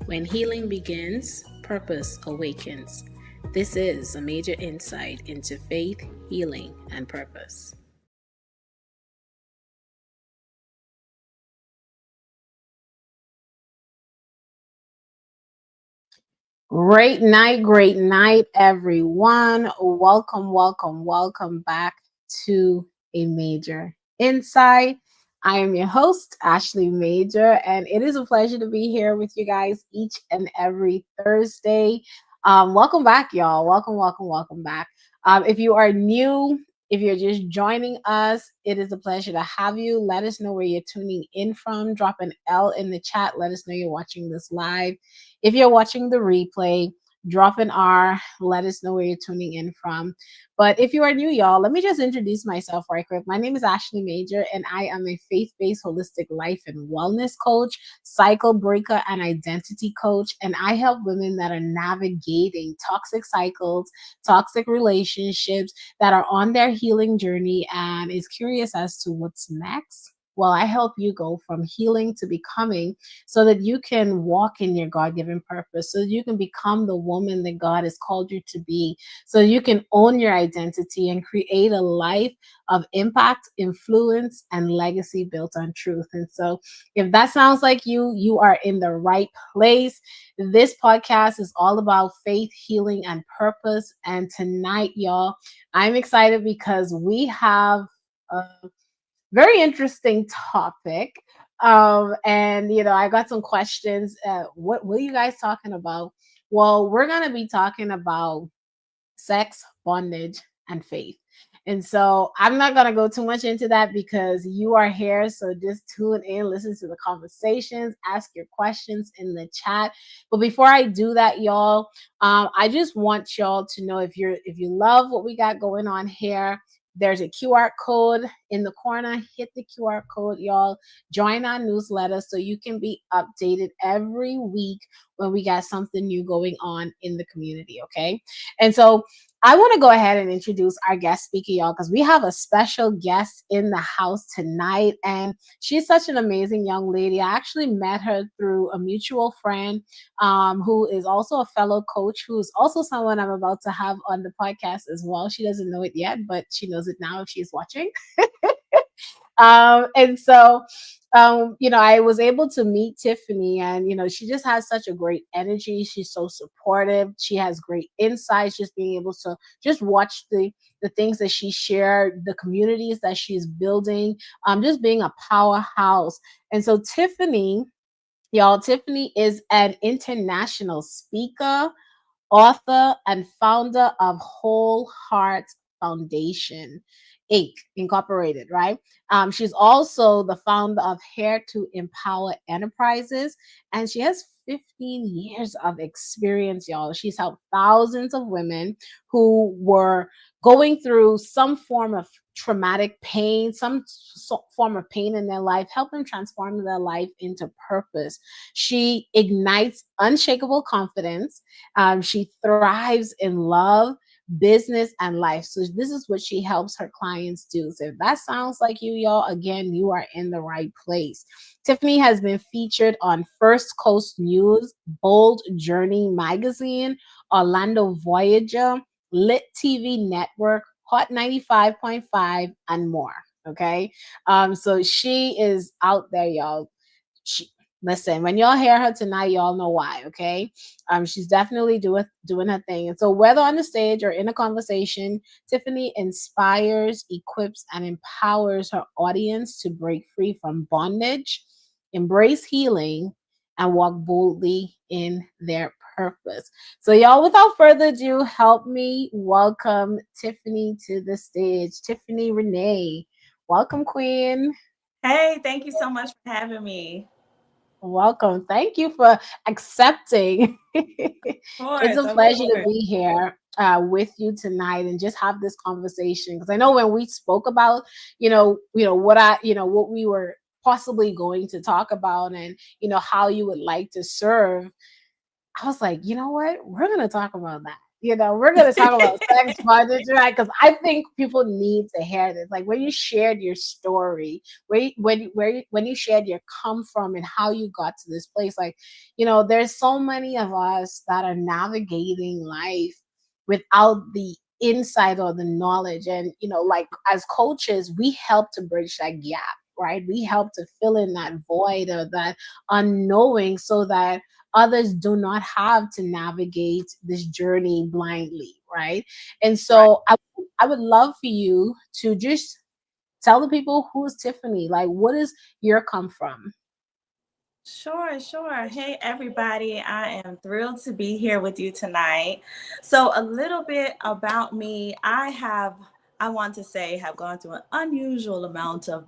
When healing begins, purpose awakens. This is a major insight into faith, healing, and purpose. Great night, everyone. Welcome back to a major insight. I am your host, Ashley Major, and it is a pleasure to be here with you guys each and every Thursday. Welcome back, y'all. Welcome back. If you are new, if you're just joining us, it is a pleasure to have you. Let us know where you're tuning in from. Drop an L in the chat. Let us know you're watching this live. If you're watching the replay, drop an R. Let us know where you're tuning in from. But if you are new, y'all, let me just introduce myself right quick. My name is Ashley Major, and I am a faith-based holistic life and wellness coach, cycle breaker, and identity coach. And I help women that are navigating toxic cycles, toxic relationships, that are on their healing journey and is curious as to what's next. Well, I help you go from healing to becoming so that you can walk in your God given purpose, so that you can become the woman that God has called you to be, so you can own your identity and create a life of impact, influence, and legacy built on truth. And so, if that sounds like you are in the right place. This podcast is all about faith, healing, and purpose. And tonight, y'all, I'm excited because we have a very interesting topic. And I got some questions. What are you guys talking about? Well, we're gonna be talking about sex, bondage, and faith. And so I'm not going to go too much into that because you are here. So just tune in, listen to the conversations, ask your questions in the chat. But before I do that, y'all, I just want y'all to know if you love what we got going on here. There's a QR code in the corner. Hit the QR code, y'all. Join our newsletter so you can be updated every week when we got something new going on in the community. Okay. And so I want to go ahead and introduce our guest speaker, y'all, because we have a special guest in the house tonight. And she's such an amazing young lady. I actually met her through a mutual friend who is also a fellow coach, who's also someone I'm about to have on the podcast as well. She doesn't know it yet, but she knows it now if she's watching. And so, I was able to meet Tiffany, and she just has such a great energy. She's so supportive. She has great insights. Just being able to just watch the things that she shared, the communities that she's building, just being a powerhouse. And so, Tiffany, y'all, Tiffany is an international speaker, author, and founder of Whole Heart Foundation, Inc. Incorporated, right? She's also the founder of Hair to Empower Enterprises, and she has 15 years of experience, y'all. She's helped thousands of women who were going through some form of traumatic pain, form of pain in their life, help them transform their life into purpose. She ignites unshakable confidence. She thrives in love, business, and life. So this is what she helps her clients do. So if that sounds like you, y'all, again, you are in the right place. Tiffany has been featured on First Coast News, Bold Journey Magazine, Orlando Voyager, Lit TV Network, Hot 95.5, and more. Okay. So she is out there, y'all. She, listen, when y'all hear her tonight, y'all know why. Okay. She's definitely doing her thing. And so whether on the stage or in a conversation, Tiffany inspires, equips, and empowers her audience to break free from bondage, embrace healing, and walk boldly in their purpose. So, y'all, without further ado, help me welcome Tiffany to the stage. Tiffany Rene. Welcome, Queen. Hey, thank you so much for having me. Welcome. Thank you for accepting. Of It's course, a of pleasure to course. be here with you tonight and just have this conversation. Because I know when we spoke about, what we were possibly going to talk about, and how you would like to serve, I was like, you know what? We're gonna talk about that. we're going to talk about sex bondage, right? Because I think people need to hear this. Like when you shared your story, when you shared your come from and how you got to this place, like, there's so many of us that are navigating life without the insight or the knowledge. And, like as coaches, we help to bridge that gap, right? We help to fill in that void or that unknowing so that others do not have to navigate this journey blindly, right? And Right. so I would love for you to just tell the people who's Tiffany, like what is your come from? Sure, sure. Hey, everybody. I am thrilled to be here with you tonight. So, a little bit about me. I want to say, have gone through an unusual amount of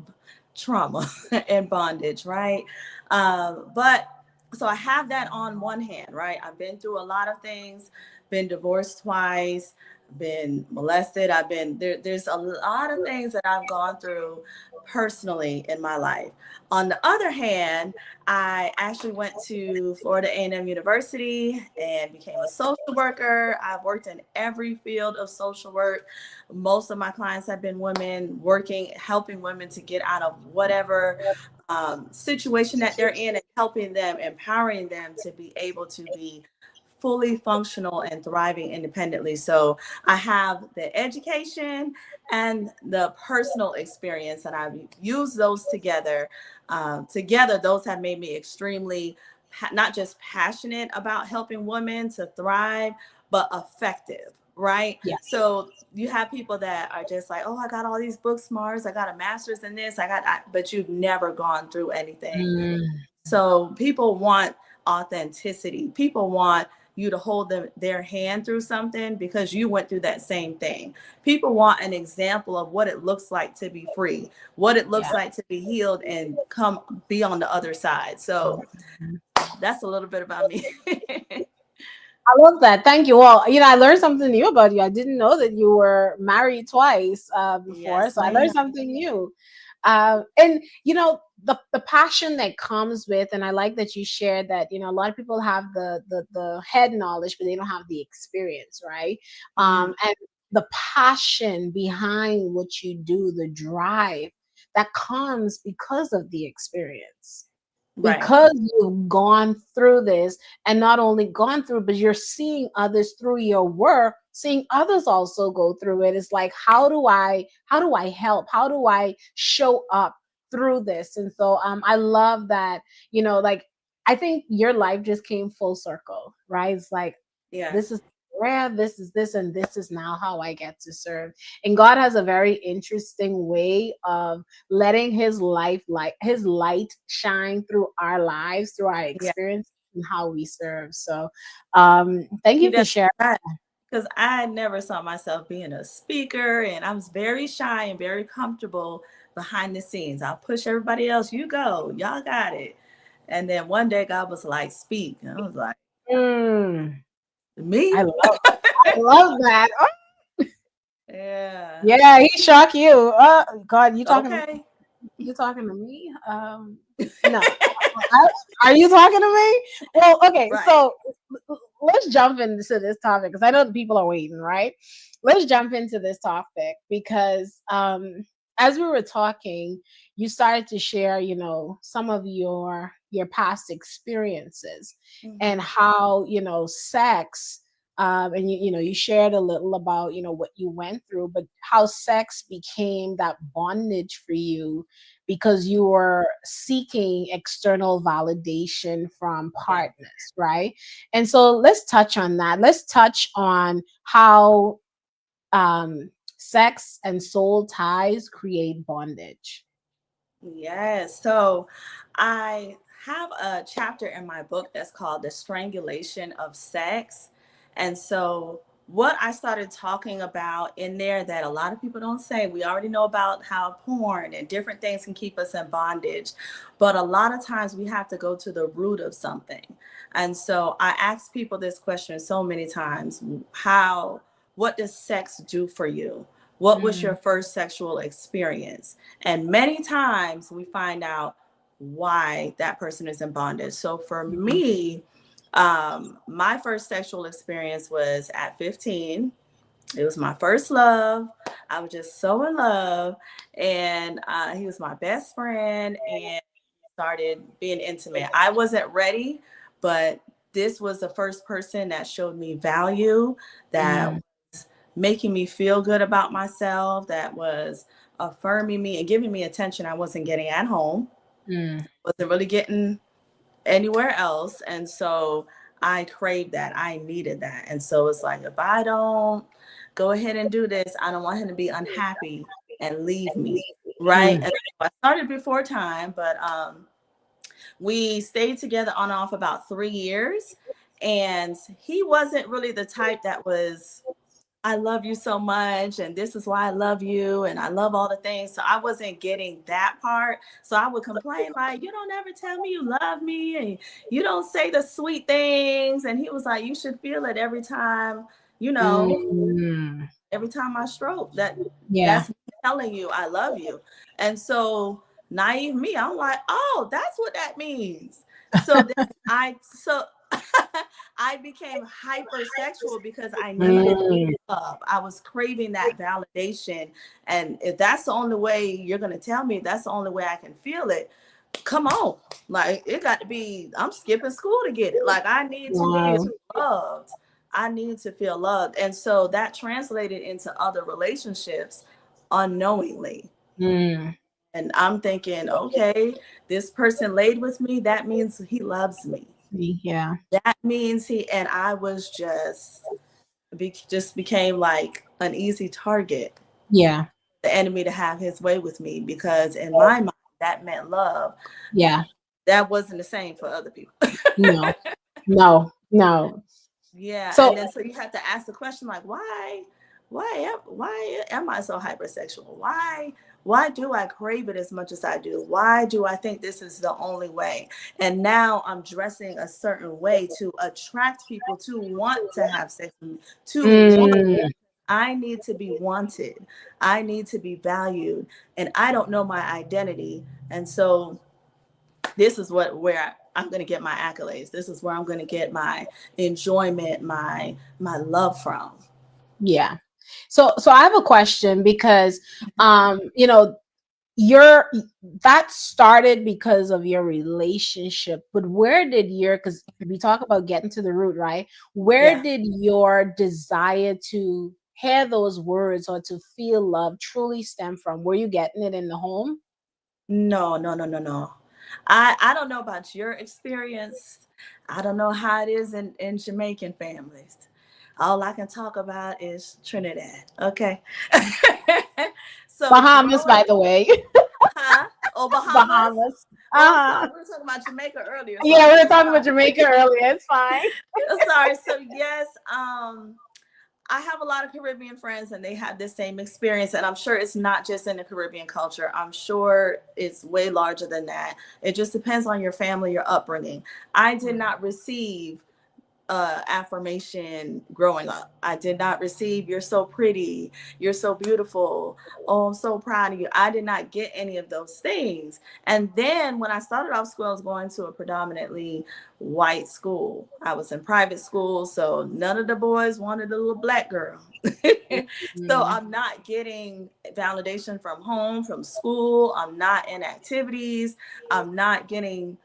trauma and bondage, right? But so I have that on one hand, right? I've been through a lot of things, been divorced twice, been molested. There's a lot of things that I've gone through personally in my life. On the other hand, I actually went to Florida A&M University and became a social worker. I've worked in every field of social work. Most of my clients have been women working, helping women to get out of whatever situation that they're in and helping them, empowering them to be able to be fully functional and thriving independently. So I have the education and the personal experience, and I've used those together. Together, those have made me extremely not just passionate about helping women to thrive, but effective. Right. Yeah. So you have people that are just like, oh, I got all these book smarts. I got a master's in this. But you've never gone through anything. Mm, So people want authenticity. People want you to hold their hand through something because you went through that same thing. People want an example of what it looks like to be free, what it yeah. looks like to be healed and come be on the other side. So Mhm. that's a little bit about me. I love that. Thank you. Well, I learned something new about you. I didn't know that you were married twice before, Yes, so I learned ma'am. something new. And the passion that comes with, and I like that you shared that. A lot of people have the head knowledge, but they don't have the experience, right? Mm, And the passion behind what you do, the drive that comes because of the experience, right. because you've gone through this, and not only gone through, but you're seeing others through your work, seeing others also go through it. It's like, how do I help, how do I show up through this? And so I love that, like, I think your life just came full circle, right? It's like, this Yes. is where this is this, and this is now how I get to serve. And God has a very interesting way of letting his light shine through our lives, through our Yeah. experience and how we serve. So thank He you for does sharing. that because I never saw myself being a speaker, and I was very shy and very comfortable behind the scenes. I'll push everybody else. You go, y'all got it. And then one day God was like, speak. And I was like, Mm, I me? love that. Oh, Yeah. yeah, he shocked you. God, Okay. you talking to me? No. Are you talking to me? Well, okay, Right. so let's jump into this topic because I know the people are waiting, right? Let's jump into this topic because as we were talking, you started to share, some of your past experiences and Mhm. how, sex and you shared a little about what you went through, but how sex became that bondage for you because you were seeking external validation from Yeah. partners, right? And so let's touch on that. Let's touch on how sex and soul ties create bondage. Yes. So I have a chapter in my book that's called The Strangulation of Sex. And so what I started talking about in there that a lot of people don't say, we already know about how porn and different things can keep us in bondage. But a lot of times we have to go to the root of something. And so I ask people this question so many times, what does sex do for you? What was Mm, your first sexual experience? And many times we find out why that person is in bondage. So for mhm, me, My first sexual experience was at 15. It was my first love. I was just so in love, and he was my best friend, and started being intimate. I wasn't ready, but this was the first person that showed me value, that Mm, was making me feel good about myself, that was affirming me and giving me attention I wasn't getting at home, mm, wasn't really getting anywhere else. And so I craved that. I needed that. And so it's like, if I don't go ahead and do this, I don't want him to be unhappy and leave me. Right. mm, And so I started before time, but we stayed together on and off about 3 years. And he wasn't really the type that was, I love you so much, and this is why I love you, and I love all the things. So I wasn't getting that part. So I would complain, like, you don't ever tell me you love me, and you don't say the sweet things. And he was like, you should feel it every time, you know, mm. every time I stroke. Yeah. That's me telling you I love you. And so naive me, I'm like, oh, that's what that means. So then so I became hypersexual because I needed Mm, love. I was craving that validation. And if that's the only way you're gonna tell me, that's the only way I can feel it, come on. Like, it got to be, I'm skipping school to get it. Like, I need to feel wow. loved. I need to feel loved. And so that translated into other relationships unknowingly. Mm, And I'm thinking, okay, this person laid with me. That means he loves me. yeah. That means and I was just became like an easy target, Yeah. the enemy to have his way with me, because in my mind, that meant love. Yeah. That wasn't the same for other people. No. No. No. Yeah, So and then so you have to ask the question, like, why am I so hypersexual? Why do I crave it as much as I do? Why do I think this is the only way? And now I'm dressing a certain way to attract people to want to have sex with me, to want. mm, I need to be wanted. I need to be valued, and I don't know my identity. And so this is where I'm going to get my accolades. This is where I'm going to get my enjoyment, my love from. yeah. So I have a question because you know, your that started because of your relationship, but where did your, because we talk about getting to the root, right? Where Yeah. did your desire to hear those words or to feel love truly stem from? Were you getting it in the home? No, no, no, no, no. I don't know about your experience. I don't know how it is in Jamaican families. All I can talk about is Trinidad. Okay. So Bahamas, growing, by the way. huh? Oh, Bahamas. Bahamas. Oh, I'm Uh-huh. sorry. We were talking about Jamaica earlier, so Yeah, I'm we were so talking about sorry. Jamaica earlier. It's fine. Sorry. So yes, I have a lot of Caribbean friends and they have the same experience. And I'm sure it's not just in the Caribbean culture. I'm sure it's way larger than that. It just depends on your family, your upbringing. I did not receive affirmation growing up. I did not receive, you're so pretty, you're so beautiful, oh, I'm so proud of you. I did not get any of those things. And then when I started off school, I was going to a predominantly white school. I was in private school, so none of the boys wanted a little black girl. So Mm, I'm not getting validation from home, from school. I'm not in activities. I'm not getting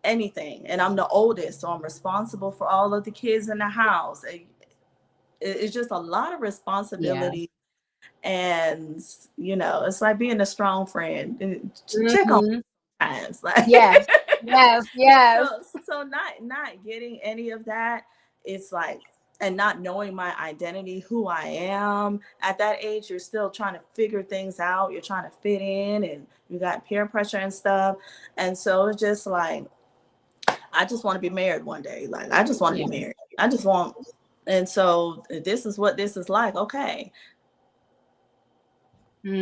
anything, and I'm the oldest, so I'm responsible for all of the kids in the house. It's just a lot of yeah. responsibility. And it's like being a strong friend. Check on Hmm. times, like. Yes. Yes. Yes. So not getting any of that. It's like, and not knowing my identity, who I am at that age. You're still trying to figure things out, you're trying to fit in, and you got peer pressure and stuff. And so it's just like, I just want to be married one day. Like, I just want to Yeah. be married. I just want, and so this is what this is like. Okay.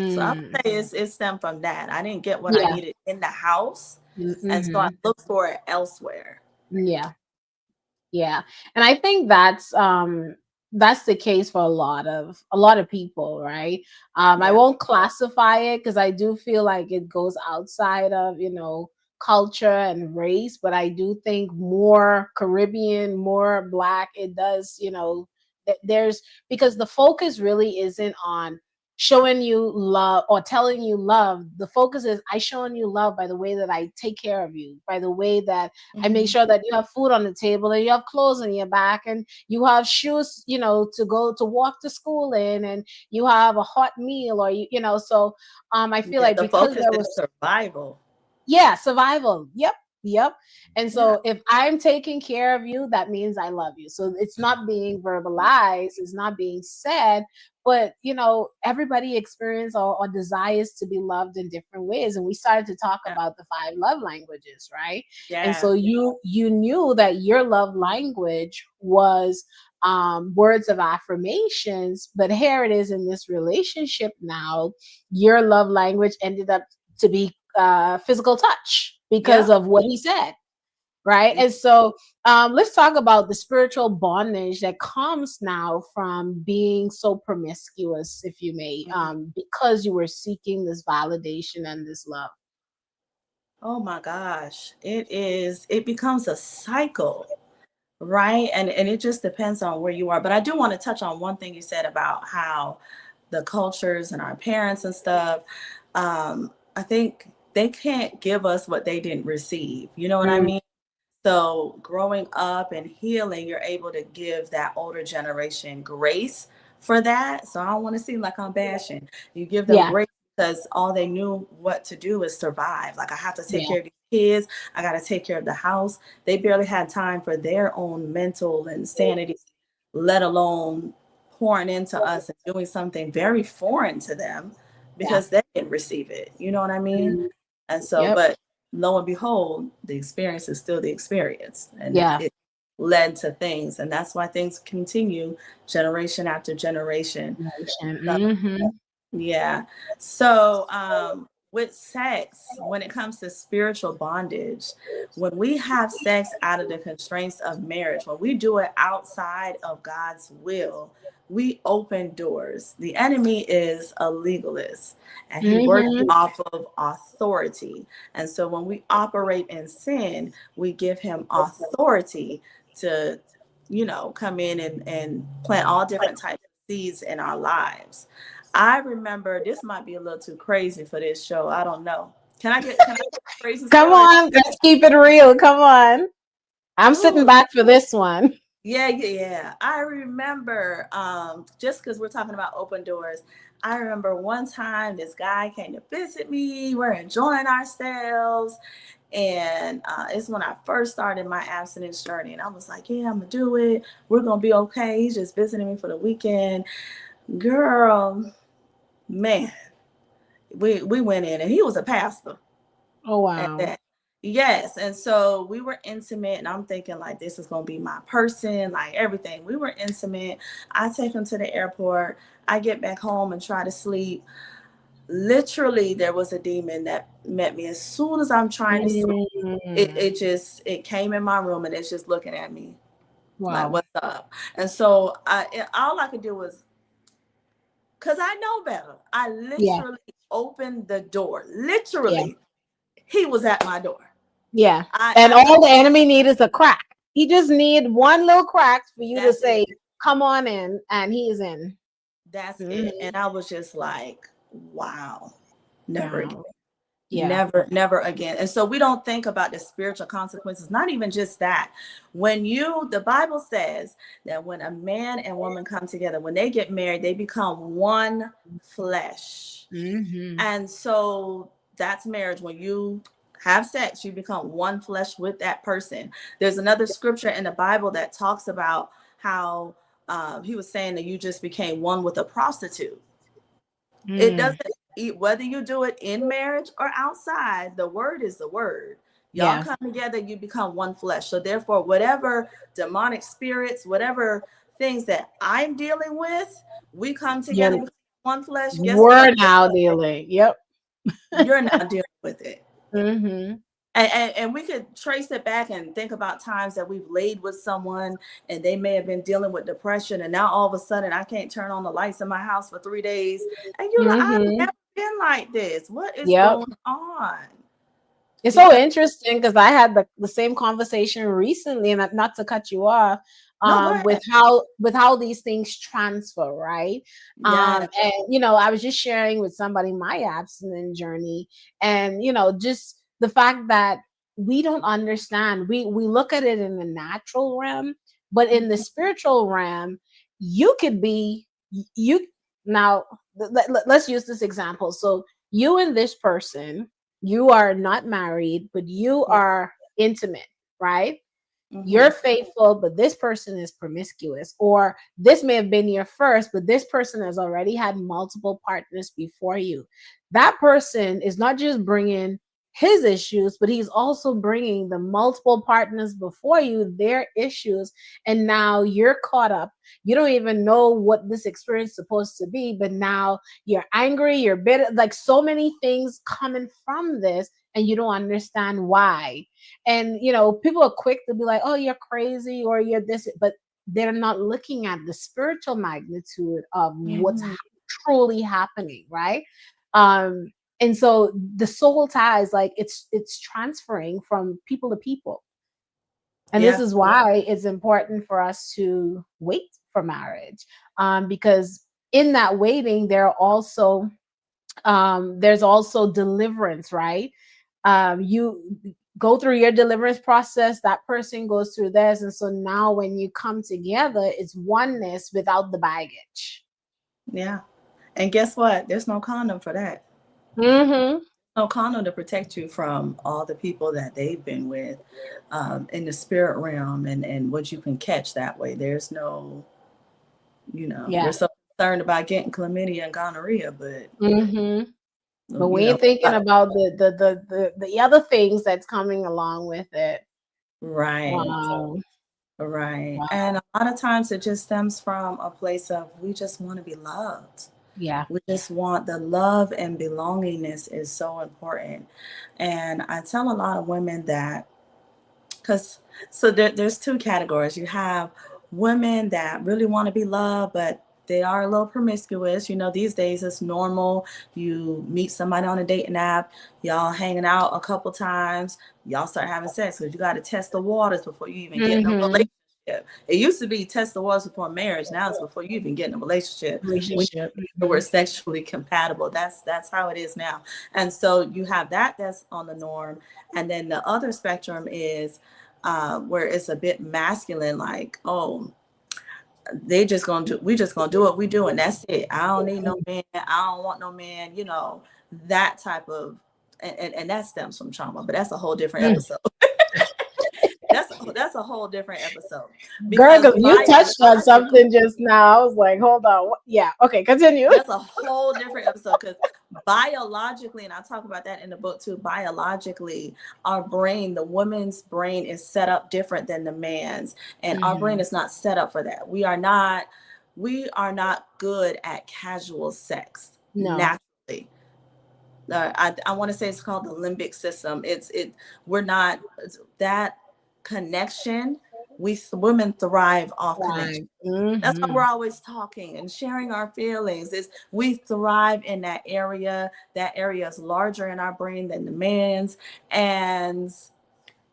So I would Mm, say it stemmed from that. I didn't get what I yeah. needed in the house. And so I Mm-hmm. looked for it elsewhere. Yeah. Yeah. And I think that's the case for a lot of people, right? I Yeah. won't classify it because I do feel like it goes outside of, culture and race, but I do think more Caribbean, more Black, it does, there's, because the focus really isn't on showing you love or telling you love. The focus is I showing you love by the way that I take care of you, by the way that I make Mhm. sure that you have food on the table and you have clothes on your back and you have shoes, to go to walk to school in, and you have a hot meal, or so I feel Yeah, like the because focus there is was, survival. yeah, survival. Yep. Yep. And Yeah. so if I'm taking care of you, that means I love you. So it's not being verbalized, it's not being said, but everybody experience or desires to be loved in different ways. And we started to talk Yeah. about the five love languages, right? And Yeah. so you knew that your love language was words of affirmations, but here it is in this relationship now, your love language ended up to be physical touch because Yep. of what he said, right? And so let's talk about the spiritual bondage that comes now from being so promiscuous, if you may, Mhm. because you were seeking this validation and this love. Oh my gosh. It becomes a cycle, right? And it just depends on where you are. But I do want to touch on one thing you said about how the cultures and our parents and stuff, I think they can't give us what they didn't receive. You know what I Mm, mean? So growing up and healing, you're able to give that older generation grace for that. So I don't want to seem like I'm bashing. You give them yeah, grace because all they knew what to do is survive. Like I have to take yeah, care of these kids. I got to take care of the house. They barely had time for their own mental and sanity, let alone pouring into us and doing something very foreign to them yeah. because they didn't receive it. You know what I mean? Mm, And so, yep, but lo and behold, the experience is still the experience, and yeah. it led to things, and that's why things continue generation after generation. So, Mm-hmm. yeah. So, with sex, when it comes to spiritual bondage, when we have sex out of the constraints of marriage, when we do it outside of God's will, we open doors. The enemy is a legalist and he works Mm-hmm. off of authority. And so when we operate in sin, we give him authority to, come in and plant all different types of seeds in our lives. I remember this might be a little too crazy for this show. I don't know. Can I get a crazy Come story? on, let's keep it real. Come on. I'm sitting Ooh, back for this one. yeah, yeah, yeah. I remember just because we're talking about open doors, I remember one time this guy came to visit me. We're enjoying ourselves. And it's when I first started my abstinence journey. And I was like, yeah, I'm gonna do it. We're gonna be okay. He's just visiting me for the weekend. Girl, man, we went in and he was a pastor Oh, at wow. that. Yes, and so we were intimate, and I'm thinking like this is gonna be my person, like everything. We were intimate. I take him to the airport. I get back home and try to sleep. Literally, there was a demon that met me as soon as I'm trying to sleep. Mm, It came in my room and it's just looking at me like wow. what's up. And so all I could do was because I know better. I Yeah, literally opened the door. yeah. Literally, he was at my door. Yeah. And I all the enemy need is a crack. He just need one little crack for you to that's it. say, "Come on in," and he's in. That's it. Mhm. And I was just like, wow, never again. Wow. Yeah. Never, never again. And so we don't think about the spiritual consequences, not even just that. The Bible says that when a man and woman come together, when they get married, they become one flesh. Mhm. And so that's marriage. When you have sex, you become one flesh with that person. There's another scripture in the Bible that talks about how he was saying that you just became one with a prostitute. It Mm. doesn't, whether you do it in marriage or outside, the word is the word. Y'all Yeah. come together, you become one flesh. So therefore, whatever demonic spirits, whatever things that I'm dealing with, we come together, You're become one flesh. Guess what? we're now dealing. Yep. You're not dealing with it. Mhm. And we could trace it back and think about times that we've laid with someone and they may have been dealing with depression, and now all of a sudden I can't turn on the lights in my house for 3 days, and you're like, I've Mhm. never been like this. What is Yep. going on? It's so because interesting because I had the same conversation recently, and not to cut you off, no, go with ahead. how these things transfer, right? Yeah. And I was just sharing with somebody my abstinent journey, and just the fact that we don't understand. We look at it in the natural realm, but in the Mhm. spiritual realm, you could be you now. Let's use this example. So you and this person, you are not married, but you Yeah. are intimate, right? You're Hmm. faithful, but this person is promiscuous. Or this may have been your first, but this person has already had multiple partners before you. That person is not just bringing his issues, but he's also bringing the multiple partners before you, their issues. And now you're caught up. You don't even know what this experience is supposed to be, but now you're angry, you're bitter, like so many things coming from this, and you don't understand why. And people are quick to be like, oh, you're crazy or you're this, but they're not looking at the spiritual magnitude of what's Hmm. truly happening, right? And so the soul ties, like it's transferring from people to people. And this Yeah. is why it's important for us to wait for marriage, because in that waiting there's also deliverance, right? You go through your deliverance process, that person goes through theirs, and so now when you come together, it's oneness without the baggage. Yeah. And guess what? There's no condom for that. Mm-hmm. No condom to protect you from all the people that they've been with, in the spirit realm, and what you can catch that way. There's no, we're Yeah. so concerned about getting chlamydia and gonorrhea, but Mm-hmm. But you we know, ain't thinking about the other things that's coming along with it. right. Wow. Right. Wow. And a lot of times it just stems from a place of we just want to be loved. Yeah. We just want the love and belongingness is so important. And I tell a lot of women that because there's two categories. You have women that really want to be loved, but they are a little promiscuous. These days it's normal. You meet somebody on a dating app, y'all hanging out a couple times, y'all start having sex because you got to test the waters before you even get in a Mm-hmm. relationship. It used to be test the waters before marriage. Now it's before you even get in a relationship. We Relationship. we're Mm-hmm. sexually compatible. That's how it is now. And so you have that's on the norm. And then the other spectrum is where it's a bit masculine, like, oh, we just gonna do what we do, and that's it. I don't need no man. I don't want no man. That type of, and that stems from trauma, but that's a whole different Mm. episode. That's a whole different episode Girl, because because you touched on biologically, something just now. I was like, hold on. Yeah. Okay. Continue. that's a whole different episode because biologically, and I talk about that in the book too, biologically, our brain, the woman's brain is set up different than the man's, and our brain Hmm. is not set up for that. We are not good at casual sex No. naturally. I want to say it's called the limbic system. We're not that connection. We women thrive off connection. Right. That's why we're Hmm. always talking and sharing our feelings. Is we thrive in that area. That area is larger in our brain than the man's, and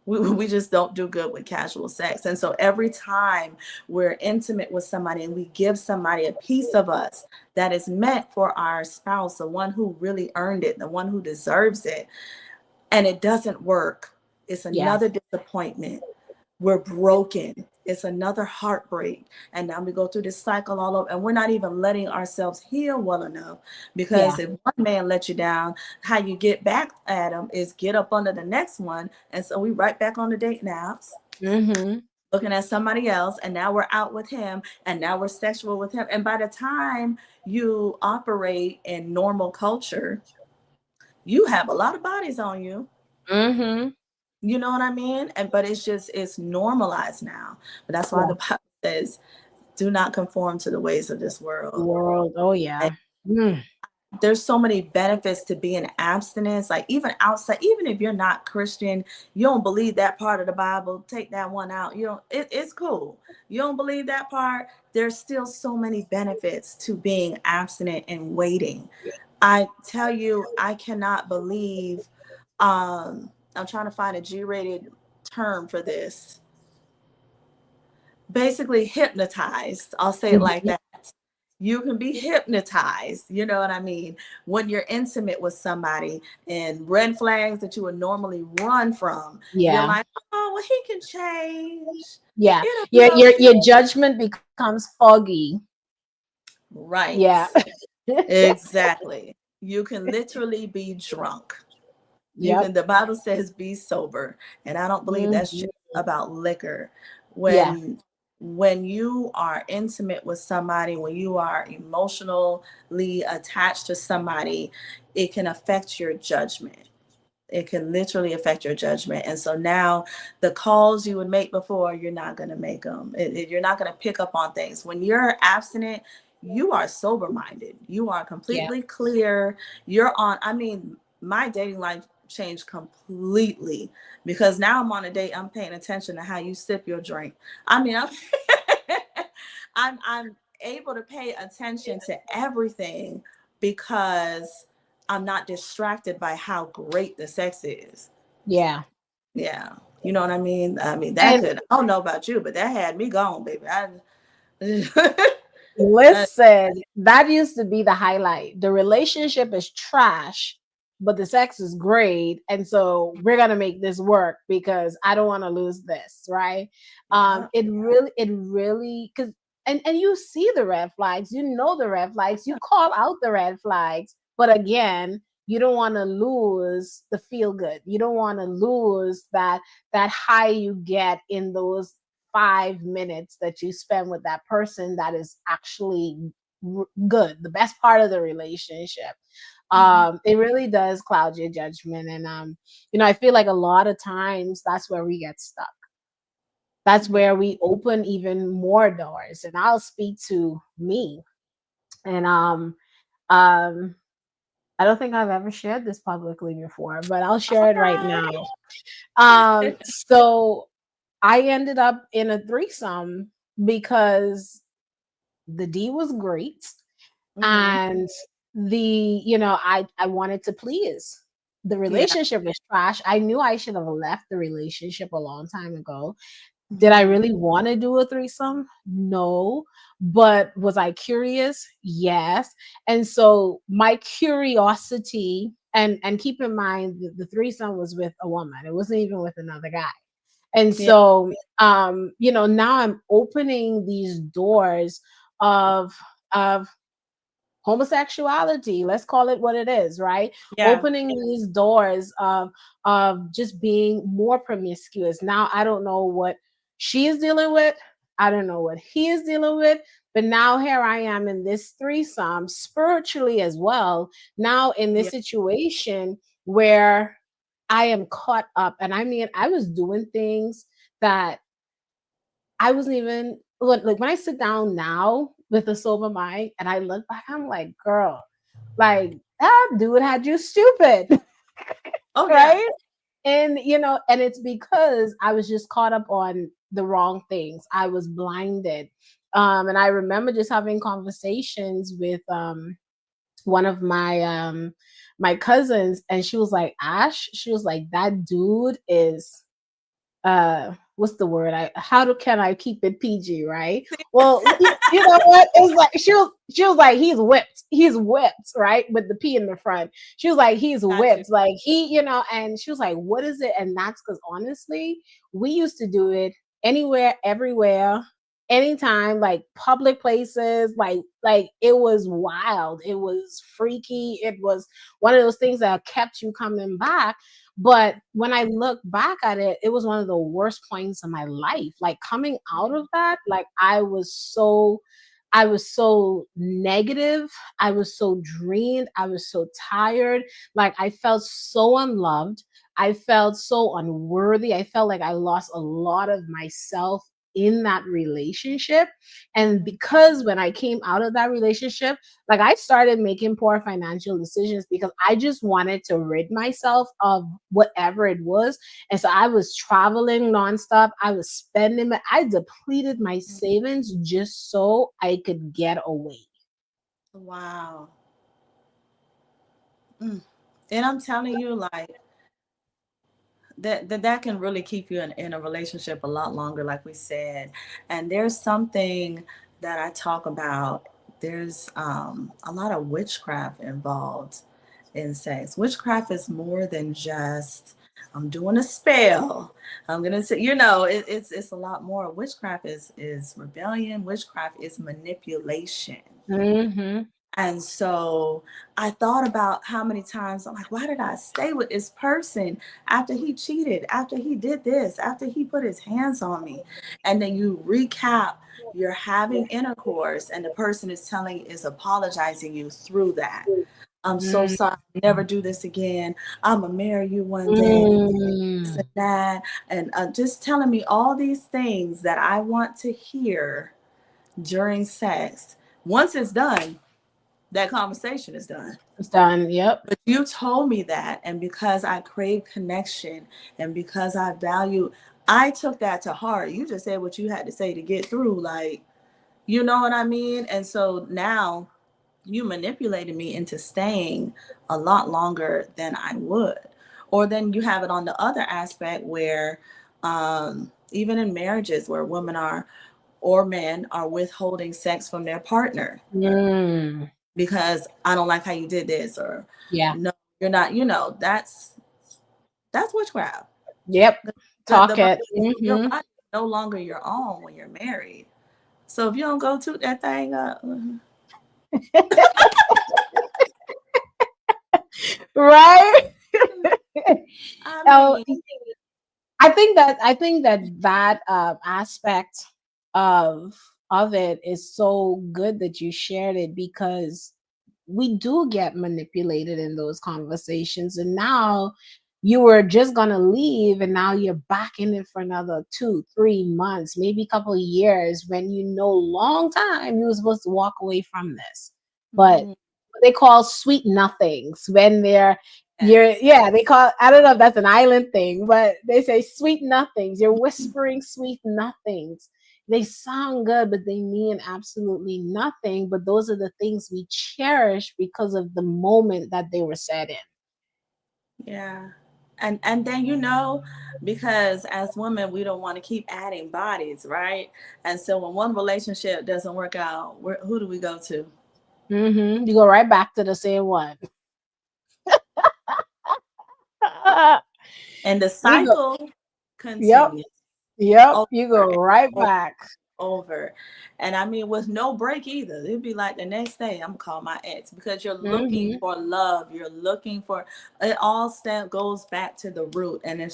we just don't do good with casual sex. And so every time we're intimate with somebody and we give somebody a piece of us that is meant for our spouse, the one who really earned it, the one who deserves it, and it doesn't work, it's Yeah. another disappointment. We're broken. It's another heartbreak. And now we go through this cycle all over, and we're not even letting ourselves heal well enough. Yeah. Because if one man let you down, how you get back at him is get up under the next one. And so we right back on the dating apps, Hmm. looking at somebody else, and now we're out with him, and now we're sexual with him. And by the time you operate in normal culture, you have a lot of bodies on you. Hmm. You know what I mean? And but it's normalized now. But that's why Yeah. the Bible says, "Do not conform to the ways of this world." World. Oh And yeah. Mm. there's so many benefits to being abstinence. Like even outside, even if you're not Christian, you don't believe that part of the Bible. Take that one out. You don't. It's cool. You don't believe that part. There's still so many benefits to being abstinent and waiting. I tell you, I cannot believe. I'm trying to find a G-rated term for this. Basically hypnotized. I'll say it like Yeah. that. You can be hypnotized, you know what I mean, when you're intimate with somebody, and red flags that you would normally run from, you're Yeah. like, oh, well, he can change. Yeah. You know, Your judgment becomes foggy. Yeah. right. Exactly. You can literally be drunk. You Yep. can, the Bible says be sober. And I don't believe that's Mhm. just about liquor. Yeah. When you are intimate with somebody, when you are emotionally attached to somebody, it can affect your judgment. It can literally affect your judgment. And so now the calls you would make before, you're not going to make them. You're not going to pick up on things. When you're abstinent, you are sober minded. You are Yeah. completely clear. You're on, I mean, my dating life changed completely because now I'm on a date. I'm paying attention to how you sip your drink. I mean, I'm able to pay attention to everything because I'm not distracted by how great the sex is. Yeah. Yeah. You know what I mean? I mean, that And could, I don't know about you, but that had me gone, baby. Uh, listen, that used to be the highlight. The relationship is trash, but the sex is great. And so we're gonna make this work because I don't want to lose this, right? yeah. It really because and you see the red flags, you know the red flags, you call out the red flags, but again, you don't want to lose the feel good. You don't want to lose that high you get in those 5 minutes that you spend with that person that is actually good, the best part of the relationship. Mhm. It really does cloud your judgment. And I feel like a lot of times that's where we get stuck. That's Yeah. where we open even more doors. And I'll speak to me. And um I don't think I've ever shared this publicly before, but I'll share it right All now. So I ended up in a threesome because the D was great, right. and I wanted to please. The Yeah. relationship was trash. I knew I should have left the relationship a long time ago. Did I Mhm. really want to do a threesome? No. But was I curious? Yes. And so my curiosity, and keep in mind the threesome was with a woman. It wasn't even with another guy. And Yeah. so now I'm opening these doors of of homosexuality, let's call it what it is, right? Yeah. Opening these doors of just being more promiscuous. Now I don't know what she is dealing with, I don't know what he is dealing with, but now here I am in this threesome spiritually as well, now in Yeah. this situation where I am caught up. And I mean, I was doing things that I wasn't even like when I sit down now with a sober mind and I look back, I'm like, girl, like that dude had you stupid, Oh, yeah. right? And and it's because I was just caught up on the wrong things. I was blinded. And I remember just having conversations with one of my cousins, and she was like, Ash, she was like, that dude is what's the word, can I keep it PG, right? Well, you know what, it was like she was like, he's whipped, right, with the P in the front. She was like, he's Got you. whipped, like and she was like, what is it? And that's because honestly, we used to do it anywhere, everywhere, anytime, like public places, like it was wild, it was freaky, it was one of those things that kept you coming back. But when I look back at it, it was one of the worst points of my life. Like coming out of that, like I was so negative. I was so drained. I was so tired. Like I felt so unloved. I felt so unworthy. I felt like I lost a lot of myself in that relationship. And because when I came out of that relationship, like I started making poor financial decisions because I just wanted to rid myself of whatever it was. And so I was traveling nonstop. I was spending I depleted my savings just so I could get away. Wow. Mm. And I'm telling you, like, that can really keep you in a relationship a lot longer, like we said. And there's something that I talk about. There's a lot of witchcraft involved in sex. Witchcraft is more than just I'm doing a spell. I'm gonna say, it's a lot more. Witchcraft is rebellion. Witchcraft is manipulation. Mm-hmm. And so I thought about how many times I'm like, why did I stay with this person after he cheated, after he did this, after he put his hands on me? And then you recap, you're having intercourse, and the person is apologizing you through that. I'm so sorry, never do this again. I'm gonna marry you one day, this Mm. and that, and just telling me all these things that I want to hear during sex. Once it's done, that conversation is done. It's done. Yep. But you told me that, and because I crave connection and because I value, I took that to heart. You just said what you had to say to get through, like, you know what I mean? And so now you manipulated me into staying a lot longer than I would. Or then you have it on the other aspect where, even in marriages where women are or men are withholding sex from their partner Mm. because I don't like how you did this, or Yeah. no, you're not, that's witchcraft. Yep. The Talk body, it. your Mm-hmm. body is no longer your own when you're married. So if you don't go to that thing up, Right. I Oh, mean, I think that aspect of it is so good that you shared it, because we do get manipulated in those conversations, and now you were just gonna leave and now you're back in it for another 2 3 months, maybe a couple of years, when you know long time you were supposed to walk away from this. But mhm, what they call sweet nothings, when they're you're yes, yeah, they call, I don't know if that's an island thing, but they say sweet nothings. You're whispering sweet nothings. They sound good, but they mean absolutely nothing. But those are the things we cherish because of the moment that they were said in. yeah. And then because as women we don't want to keep adding bodies, right? And so when one relationship doesn't work out, who do we go to? You go right back to the same one. And the You go, cycle yep, continues yep. over You go and right over. back. Over. And I mean, with no break either. It'd be like the next day, I'm gonna call my ex, because you're looking Hmm. for love. You're looking for it. All step goes back to the root. And if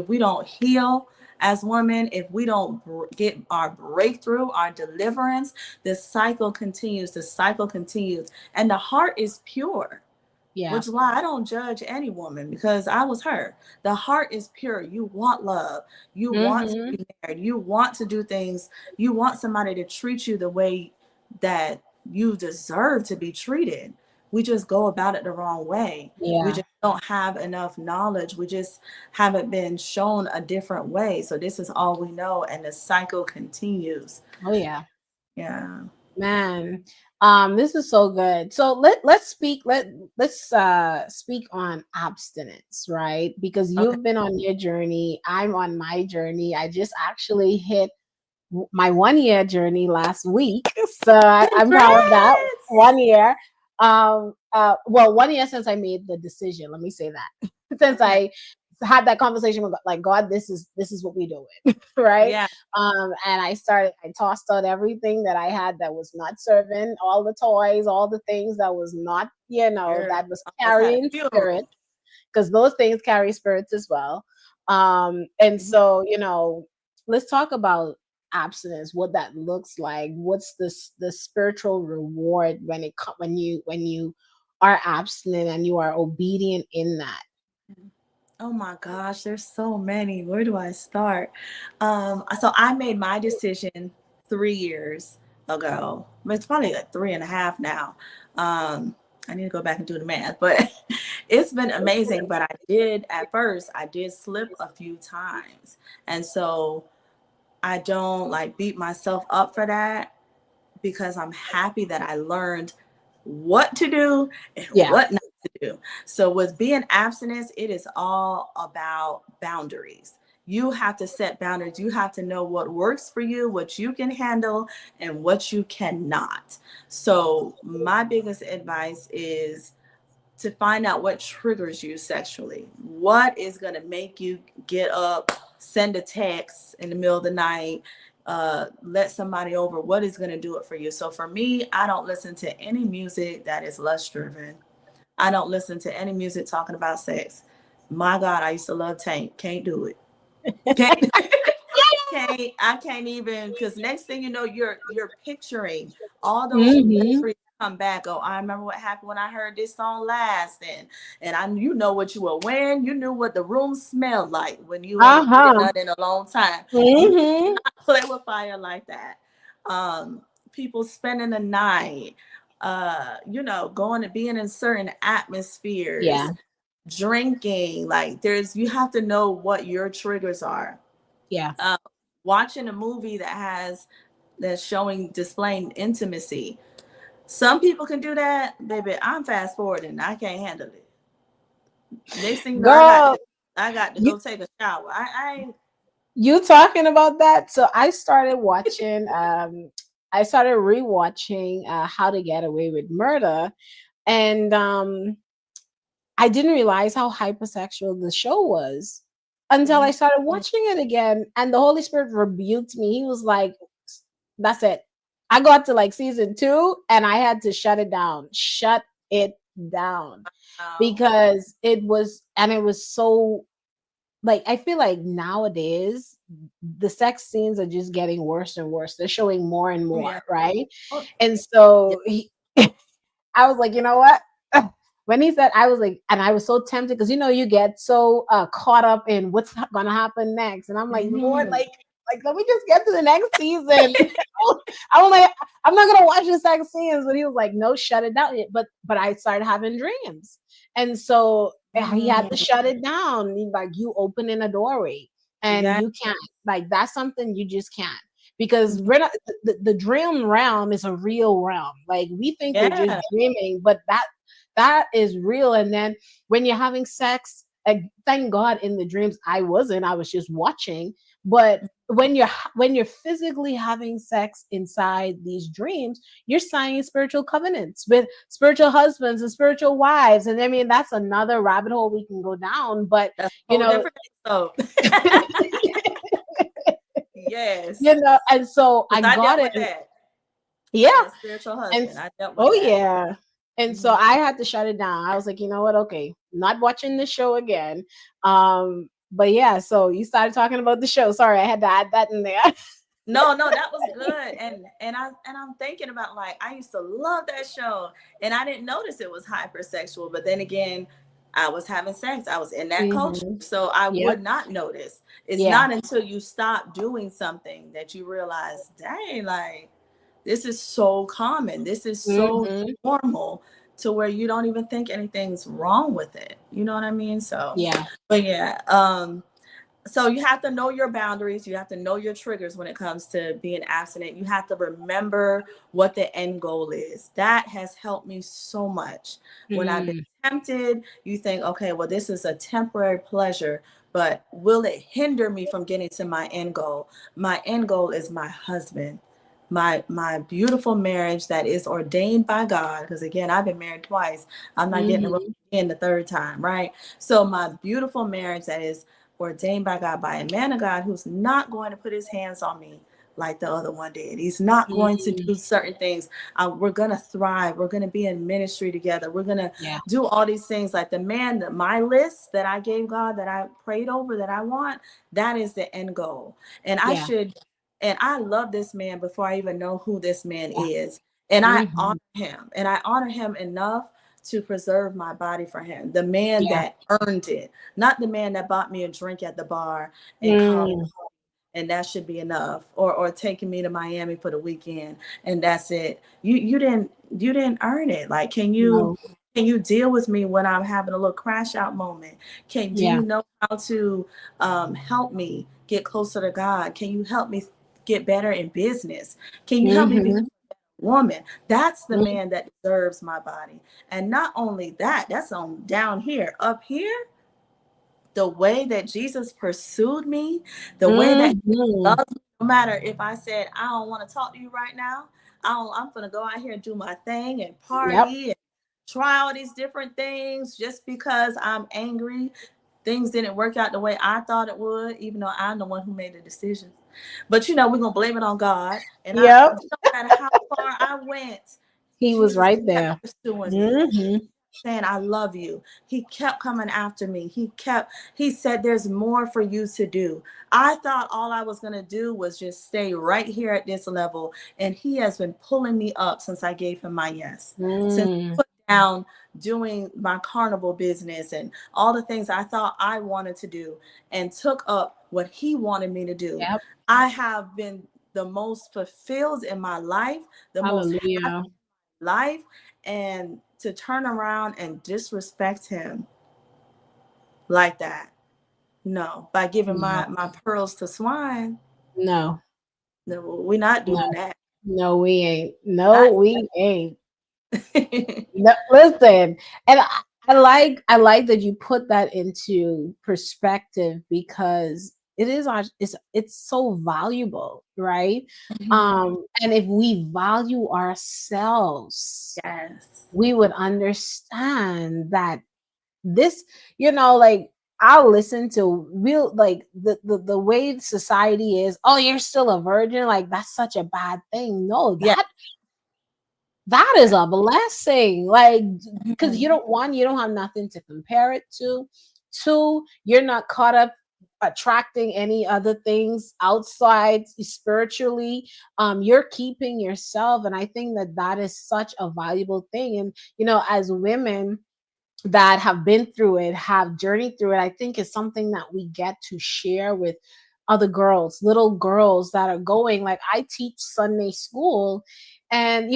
we don't heal as women, if we don't get our breakthrough, our deliverance, the cycle continues. The cycle continues, and the heart is pure, Yeah. which is why I don't judge any woman, because I was her. The heart is pure. You want love. You want to Hmm. be married. You want to do things. You want somebody to treat you the way that you deserve to be treated. We just go about it the wrong way. We Yeah. just don't have enough knowledge. We just haven't been shown a different way. So this is all we know, and the cycle continues. Oh yeah. Yeah. Man, this is so good. So let's speak on abstinence, right? Because Okay. you've been on your journey, I'm on my journey. I just actually hit my 1 year journey last week, so I'm proud of that. Congrats. 1 year. Well, 1 year since I made the decision. Let me say that since Okay. I had that conversation with God, like, God, this is what we doing, right? Yeah. And I tossed out everything that I had that was not serving, all the toys, all the things that was not, Girl, that was almost had a carrying spirit, funeral. because those things carry spirits as well. And Mhm. so, let's talk about abstinence, what that looks like. What's the spiritual reward when when you are abstinent and you are obedient in that? Oh my gosh, there's so many. Where do I start? So I made my decision 3 years ago. It's probably like three and a half now. I need to go back and do the math, but it's been amazing. But at first, I did slip a few times. And so I don't like beat myself up for that, because I'm happy that I learned what to do and Yeah. what not. do. So with being abstinence, it is all about boundaries. You have to set boundaries. You have to know what works for you, what you can handle, and what you cannot. So my biggest advice is to find out what triggers you sexually. What is going to make you get up, send a text in the middle of the night, let somebody over? What is going to do it for you? So for me, I don't listen to any music that is lust driven. I don't listen to any music talking about sex. My God, I used to love Tank. Can't do it. Can't. I can't even, because next thing you know, you're picturing all those Mm-hmm. memories come back. Oh, I remember what happened when I heard this song last, and I, you know, what you were wearing, you knew what the room smelled like when you ain't did Uh-huh. nothing in a long time. You Mm-hmm. cannot play with fire like that. People spending the night, you know, going to being in certain Yeah. atmospheres, drinking. Like, there's, you have to know what your triggers are. Yeah. uh, Watching a movie that's showing displaying intimacy. Some people can do that, baby. I'm fast forwarding. I can't handle it. Next thing you know, Girl, I got to you go take a shower. I ain't. you talking about that? So I started rewatching How to Get Away with Murder, and I didn't realize how hypersexual the show was until I started Mhm. watching it again. And the Holy Spirit rebuked me. He was like, that's it. I got to like season 2 and I had to shut it down. Shut it down. Wow. Because it was so, like, I feel like nowadays the sex scenes are just getting worse and worse. They're showing more and Oh more, yeah. right? Oh And yeah. so I was like, you know what? When he said, I was like, and I was so tempted because you get so caught up in what's gonna happen next, and I'm like, Lord, Mhm. like let me just get to the next season. I was like, I'm not gonna watch the sex scenes, but he was like, no, shut it down. But I started having dreams, and so he had to Mm. shut it down. Like, you opening a doorway, and Yeah. you can't, like, that's something you just can't, because Mhm. we're not, the dream realm is a real realm. Like, we think we're just Yeah. dreaming, but that is real. And then when you're having sex, thank God in the dreams I was just watching. But when you're physically having sex inside these dreams, you're signing spiritual covenants with spiritual husbands and spiritual wives. And I mean, that's another rabbit hole we can go down. But That's a you whole know, different episode. Yes. and so I Because I got dealt it. with that. Yeah. That spiritual And husband. I dealt with oh that. yeah. And so Mhm. I had to shut it down. I was like, you know what? Okay, not watching the show again. But yeah, so you started talking about the show. Sorry, I had to add that in there. No, no, that was good. And I'm thinking about, like, I used to love that show and I didn't notice it was hypersexual, but then again, I was having sex. I was in that culture. Hmm. So I Yep. would not notice. It's Yeah. not until you stop doing something that you realize, dang, like, this is so common. This is so Hmm. normal, to where you don't even think anything's wrong with it. You know what I mean? So, Yeah. but yeah, so you have to know your boundaries. You have to know your triggers when it comes to being abstinent. You have to remember what the end goal is. That has helped me so much. When I've been Mm. tempted, you think, okay, well, this is a temporary pleasure, but will it hinder me from getting to my end goal? My end goal is my husband, my beautiful marriage that is ordained by God. Because again, I've been married twice. I'm not getting Hmm. in the third time, right? So my beautiful marriage that is ordained by God, by a man of God who's not going to put his hands on me like the other one did. He's not going to Mm. do certain things. We're going to thrive. We're going to be in ministry together. We're going to Yeah. do all these things. Like the man, that my list that I gave God, that I prayed over, that I want, that is the end goal. And I Yeah. should, and I love this man before I even know who this man is. And I Hmm. honor him. And I honor him enough to preserve my body for him. The man Yeah. that earned it, not the man that bought me a drink at the bar and called Mm. and that should be enough, or taking me to Miami for the weekend and that's it. You didn't earn it. Like, No. can you deal with me when I'm having a little crash out moment? Do Yeah. you know how to help me get closer to God? Can you help me get better in business? Can you help me become Hmm. woman. That's the Mm, man that deserves my body. And not only that, that's on down here. Up here, the way that Jesus pursued me, the way that he mhm. loves me, no matter if I said, I don't want to talk to you right now. I'm going to go out here and do my thing and Yep. party and try all these different things just because I'm angry. Things didn't work out the way I thought it would, even though I'm the one who made the decision. But we're gonna blame it on God. And Yep. no matter how far I went, He was Jesus right kept there. pursuing me, Hmm. saying, I love you. He kept coming after me. He said, there's more for you to do. I thought all I was gonna do was just stay right here at this level. And he has been pulling me up since I gave him my yes. Since I Mm. put down doing my carnival business and all the things I thought I wanted to do and took up what he wanted me to do. Yep. I have been the most fulfilled in my life, the most happy Hallelujah. life, and to turn around and disrespect him like that, no, by giving No, my pearls to swine, no, no, we're not no, doing that. no, we ain't. No, Not we ain't. No, listen, and I like that you put that into perspective because it is it's so valuable, right? And if we value ourselves, yes. we would understand that this, like I'll listen to real like the way society is, oh, you're still a virgin, like that's such a bad thing. No, Yeah. that is a blessing. Like, because Mhm. you don't have nothing to compare it to. Two, you're not caught up attracting any other things outside spiritually. You're keeping yourself, and I think that that is such a valuable thing. And as women that have been through it, have journeyed through it, I think is something that we get to share with other girls, little girls that are going. Like, I teach Sunday school, and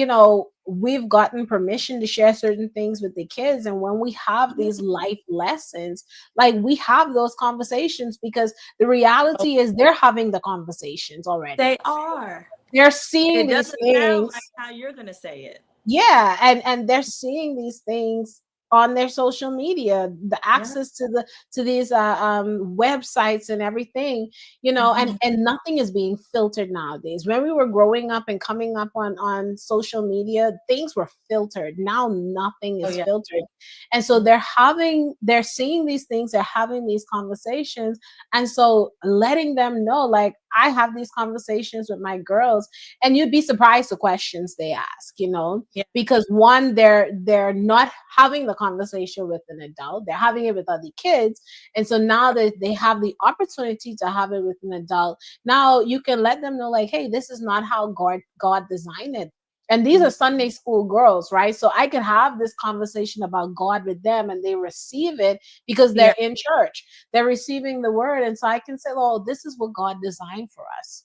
we've gotten permission to share certain things with the kids. And when we have these life lessons, like, we have those conversations because the Oh, reality is they're having the conversations already. they are. They're And seeing it these doesn't sound things. like how you're gonna say it. Yeah, and they're seeing these things on their social media, the Yeah. access to these websites and everything, and Mhm. nothing is being filtered nowadays. When we were growing up and coming up on social media, things were filtered. Now nothing Oh is yeah. filtered. And so they're seeing these things, they're having these conversations. And so letting them know, like, I have these conversations with my girls, and you'd be surprised the questions they ask, Yeah. because one, they're not having the conversation with an adult, they're having it with other kids. And so now that they have the opportunity to have it with an adult, now you can let them know, like, hey, this is not how God designed it. And these are Mhm. Sunday school girls, right? So I could have this conversation about God with them, and they receive it because Yeah. they're in church, they're receiving the word. And so I can say, oh, this is what God designed for us.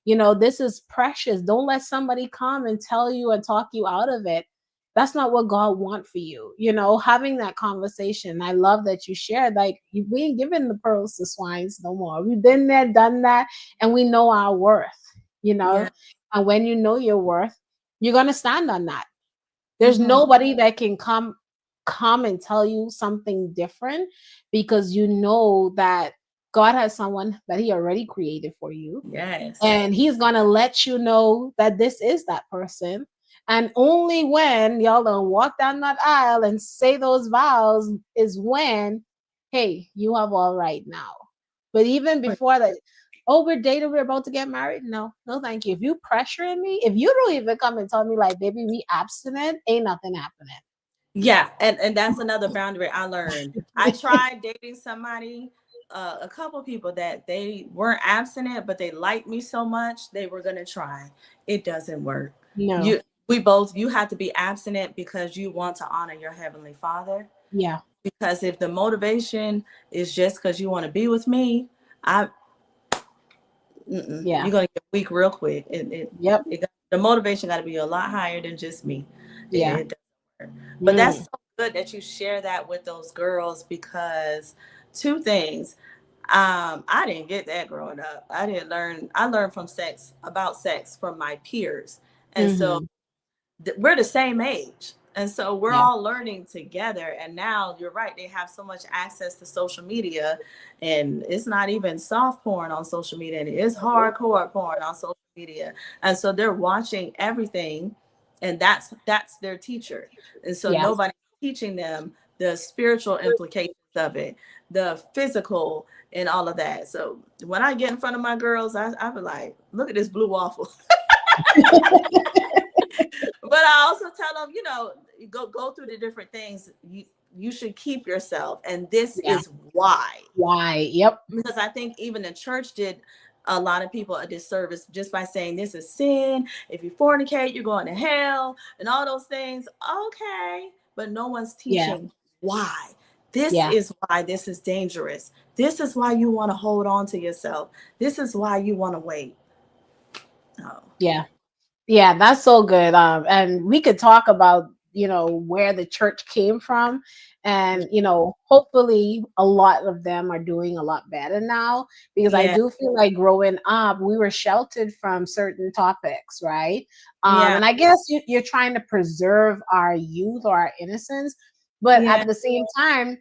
This is precious. Don't let somebody come and tell you and talk you out of it. That's not what God wants for you. Having that conversation. I love that you shared. Like, we ain't giving the pearls to swines no more. We've been there, done that, and we know our worth. You know, Yeah. and when you know your worth, you're gonna stand on that. There's Mhm. nobody that can come and tell you something different, because you know that God has someone that He already created for you, Yes. and He's gonna let you know that this is that person. And only when y'all don't walk down that aisle and say those vows is when, hey, you have all right now. But even before that, oh, we're dating, we're about to get married. No, no, thank you. If you pressuring me, if you don't even come and tell me, like, baby, we abstinent, ain't nothing happening. Yeah, and that's another boundary I learned. I tried dating somebody, a couple people that they weren't abstinent, but they liked me so much they were gonna try. It doesn't work. No. You you have to be abstinent because you want to honor your heavenly Father. Yeah. Because if the motivation is just because you want to be with me, I Yeah. you're gonna get weak real quick. Yep. The motivation got to be a lot higher than just me. Yeah. It doesn't work. But that's Mm. so good that you share that with those girls because two things. I didn't get that growing up. I didn't learn. I learned from sex about sex from my peers, and so Mm-hmm. we're the same age. And so we're Yeah. all learning together. And now you're right, they have so much access to social media. And it's not even soft porn on social media, and it's hardcore porn on social media. And so they're watching everything, and that's their teacher. And so Yeah. nobody's teaching them the spiritual implications of it, the physical, and all of that. So when I get in front of my girls, I be like, look at this blue waffle. But I also tell them, go through the different things. You should keep yourself, and this Yeah. is why. Why? Yep. Because I think even the church did a lot of people a disservice just by saying this is sin. If you fornicate, you're going to hell, and all those things. Okay, but no one's Yeah. teaching why. This Yeah. is why this is dangerous. This is why you want to hold on to yourself. This is why you want to wait. Oh, Yeah. Yeah, that's so good. And we could talk about, where the church came from. And, hopefully a lot of them are doing a lot better now, because I yeah, do feel like growing up, we were sheltered from certain topics, right? yeah, And I guess you're trying to preserve our youth or our innocence, but yeah. at the same time,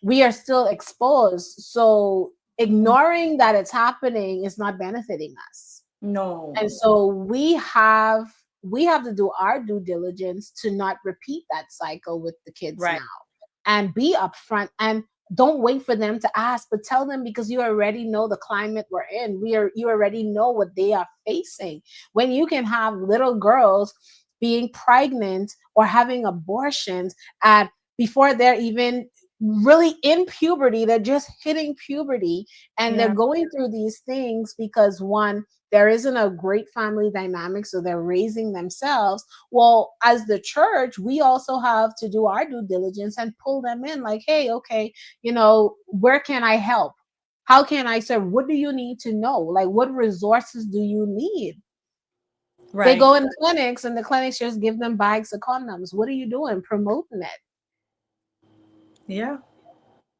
we are still exposed. So ignoring that it's happening is not benefiting us. No. And so we have to do our due diligence to not repeat that cycle with the kids Right. now, and be upfront, and don't wait for them to ask, but tell them, because you already know the climate we're in. You already know what they are facing. When you can have little girls being pregnant or having abortions at before they're even really in puberty, they're just hitting puberty, and they're Yeah. going through these things because, one, there isn't a great family dynamic, so they're raising themselves. Well, as the church, we also have to do our due diligence and pull them in, like, hey, okay, where can I help? How can I serve? What do you need to know? Like, what resources do you need? They Right. go in clinics, and the clinics just give them bags of condoms. What are you doing? Promoting it, Yeah.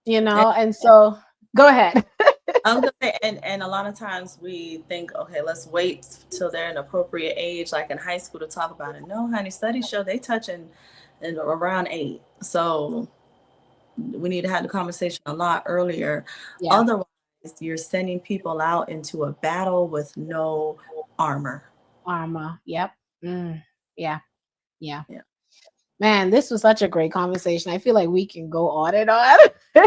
and so go ahead. I'm gonna say, and a lot of times we think, okay, let's wait till they're an appropriate age, like in high school, to talk about it. No, honey, studies show they touching in around 8. So we need to have the conversation a lot earlier. Yeah. Otherwise, you're sending people out into a battle with no armor. Armor. Yep. Mm, yeah. Yeah. Yeah. Man, this was such a great conversation. I feel like we can go on and on.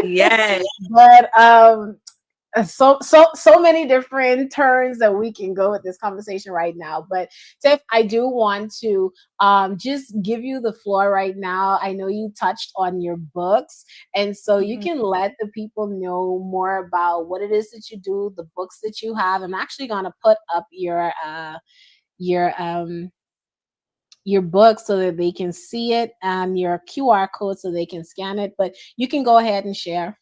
Yes. But so many different turns that we can go with this conversation right now. But Tiff, I do want to just give you the floor right now. I know you touched on your books, and so you Mhm. can let the people know more about what it is that you do, the books that you have. I'm actually gonna put up your your book so that they can see it, and your QR code so they can scan it. But you can go ahead and share.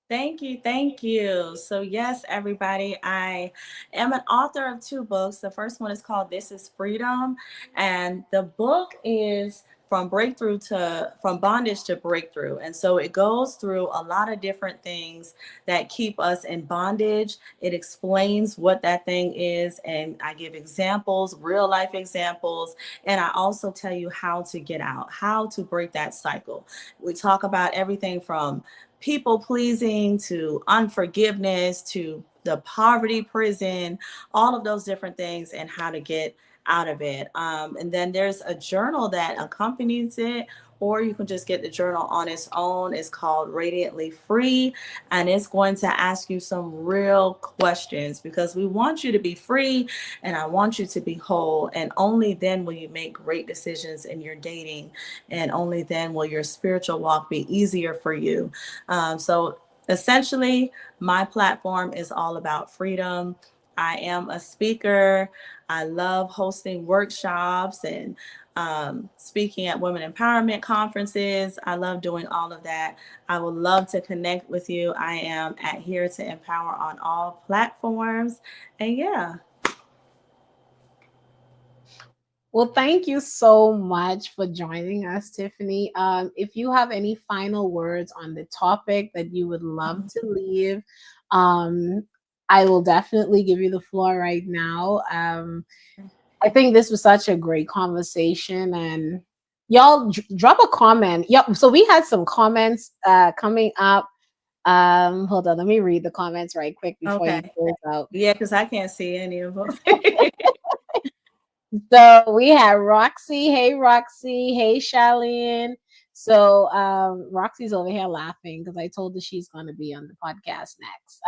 Thank you. Thank you. So, yes, everybody, I am an author of 2 books. The first one is called This is Freedom. And the book is from bondage to breakthrough. And so it goes through a lot of different things that keep us in bondage. It explains what that thing is. And I give examples, real life examples. And I also tell you how to get out, how to break that cycle. We talk about everything from people pleasing to unforgiveness to the poverty prison, all of those different things, and how to get out of it. And then there's a journal that accompanies it, or you can just get the journal on its own. It's called Radiantly Free, and it's going to ask you some real questions because we want you to be free and I want you to be whole. And only then will you make great decisions in your dating, and only then will your spiritual walk be easier for you. So essentially, my platform is all about freedom. I am a speaker. I love hosting workshops and speaking at women empowerment conferences. I love doing all of that. I would love to connect with you. I am at Here to Empower on all platforms. And yeah, Well, thank you so much for joining us, Tiffany. If you have any final words on the topic that you would love to leave, um, I will definitely give you the floor right now. I think this was such a great conversation, and y'all drop a comment. Yep. So we had some comments coming up. Hold on, let me read the comments right quick before you Okay. close out. Yeah, because I can't see any of them. So we have Roxy. Hey, Roxy. Hey, Charlene. So Roxy's over here laughing because I told her she's going to be on the podcast next.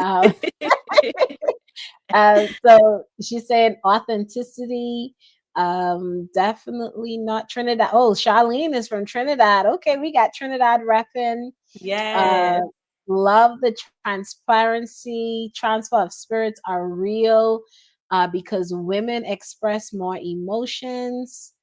So she said authenticity. Definitely not Trinidad. Oh, Charlene is from Trinidad. Okay, we got Trinidad repping. Uh, Yes. love the transparency. Transfer of spirits are real because women express more emotions.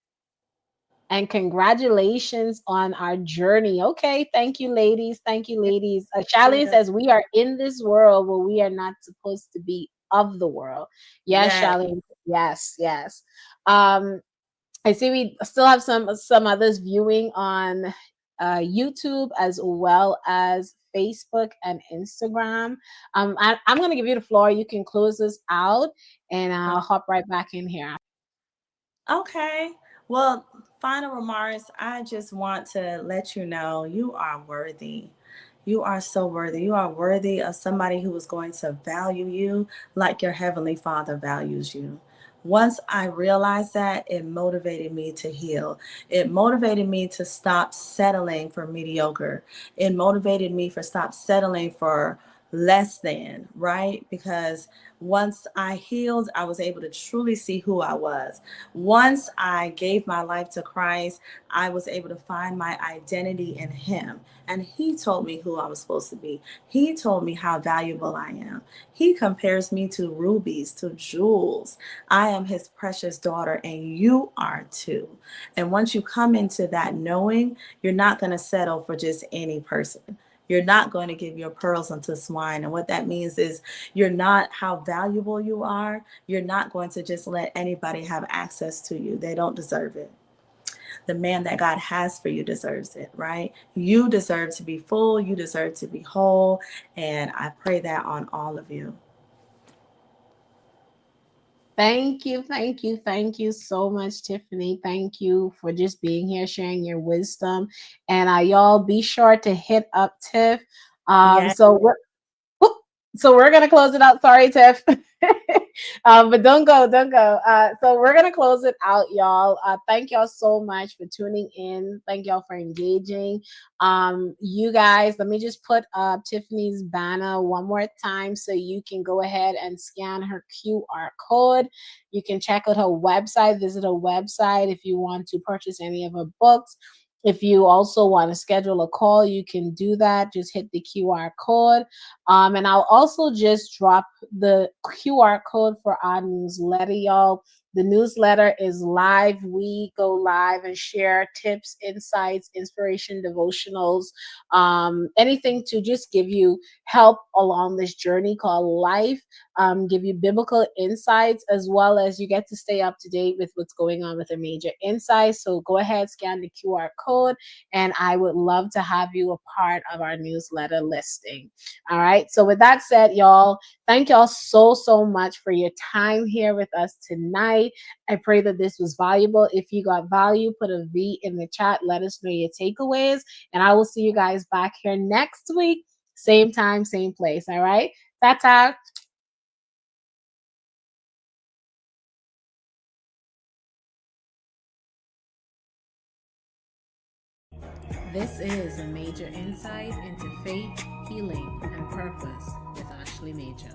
And congratulations on our journey. Okay, thank you, ladies. Thank you, ladies. Charlene says we are in this world, but we are not supposed to be of the world. Yes, Yes. Charlene. Yes, yes. Um, I see we still have some others viewing on YouTube as well as Facebook and Instagram. I'm going to give you the floor. You can close this out, and I'll hop right back in here. Okay. Well, final remarks. I just want to let you know you are worthy. You are so worthy. You are worthy of somebody who is going to value you like your Heavenly Father values you. Once I realized that, it motivated me to heal. It motivated me to stop settling for mediocre. It motivated me for stop settling for less than, right? Because once I healed, I was able to truly see who I was. Once I gave my life to Christ, I was able to find my identity in Him. And He told me who I was supposed to be. He told me how valuable I am. He compares me to rubies, to jewels. I am His precious daughter, and you are too. And once you come into that knowing, you're not going to settle for just any person. You're not going to give your pearls unto swine. And what that means is you're not how valuable you are. You're not going to just let anybody have access to you. They don't deserve it. The man that God has for you deserves it, right? You deserve to be full. You deserve to be whole. And I pray that on all of you. Thank you so much, Tiffany. Thank you for just being here, sharing your wisdom. And y'all be sure to hit up Tiff. Um, Yeah. so we're Oop. So we're gonna close it out. Sorry, Tiff. But don't go, don't go. So we're gonna close it out, y'all. Thank y'all so much for tuning in. Thank y'all for engaging. You guys, let me just put up Tiffany's banner one more time so you can go ahead and scan her QR code. You can check out her website, visit her website if you want to purchase any of her books. If you also want to schedule a call, you can do that. Just hit the QR code. And I'll also just drop the QR code for our newsletter, y'all. The newsletter is live. We go live and share tips, insights, inspiration, devotionals, anything to just give you help along this journey called life, give you biblical insights, as well as you get to stay up to date with what's going on with a major insight. So go ahead, scan the QR code, and I would love to have you a part of our newsletter listing. All right. So with that said, y'all, thank y'all so much for your time here with us tonight. I pray that this was valuable. If you got value, put a V in the chat. Let us know your takeaways. And I will see you guys back here next week. Same time, same place. All right. Ta-ta. This is a major insight into faith, healing, and purpose with Ashley Major.